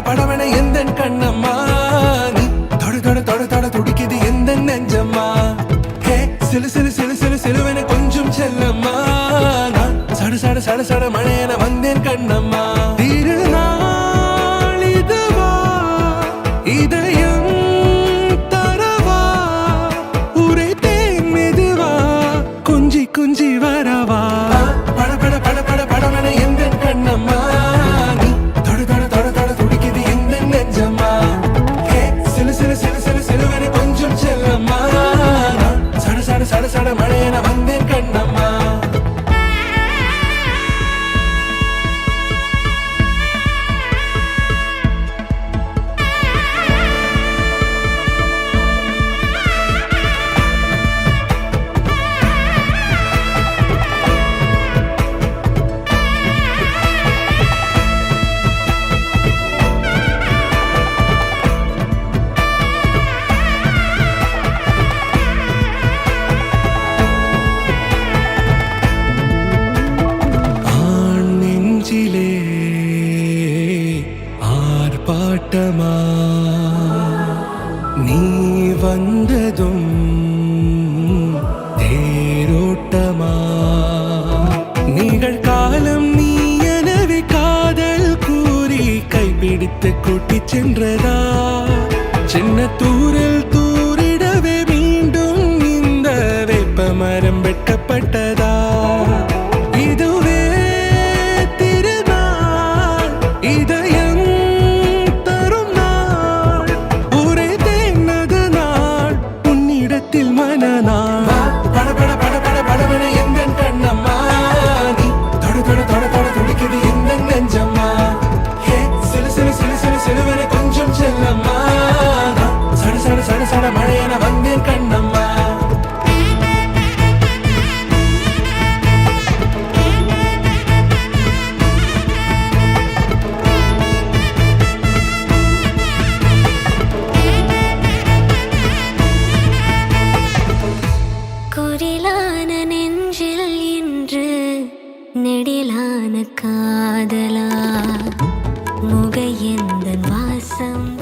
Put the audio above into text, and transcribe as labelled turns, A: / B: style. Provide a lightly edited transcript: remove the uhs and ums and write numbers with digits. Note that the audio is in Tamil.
A: படவன எந்த கண்ணம்மா நீ தொட தொட தொட தொட துடிக்குது எந்த நெஞ்சம்மா ஹே சிலு சிலு சிலு சிலு சிலுவன கொஞ்சம் செல்லம்மா நான் சட சட சட சட மழையன வந்தேன் கண்ணம்மா திருநாள் இதுவா இதயம் தரவா உரைத்தேன் மெதுவா கொஞ்சி கொஞ்சி வரவா பட பட பட பட படவன எந்த கண்ணம்மா சட சட மழையன வந்தேன் கண்ணம்மா ஆர்ப்பாட்டமா நீ வந்ததும் தேரோட்டமா நிகழ்காலம் நீ எனவே காதல் கூறி கைப்பிடித்து கூட்டிச் சென்றதா சின்ன தூரல் தூரிடவே மீண்டும் இந்த வேப்ப மரம் வெட்டப்பட்டதா இதுவே திருநாள் இதயம் மனநாள் பட பட பட பட படவன எந்த கண்ணம்மா நீ தொட தொட தொட தொட துடிக்குது எந்த நெஞ்சம்மா ஹே சிலு சிலு சிலு சிலு சிலுவன கொஞ்சம் செல்லம்மா சட சட சட சட மழையன வந்தேன் கண்ணம்மா
B: நெடிலான காதலா முகையெந்தன் வாசம்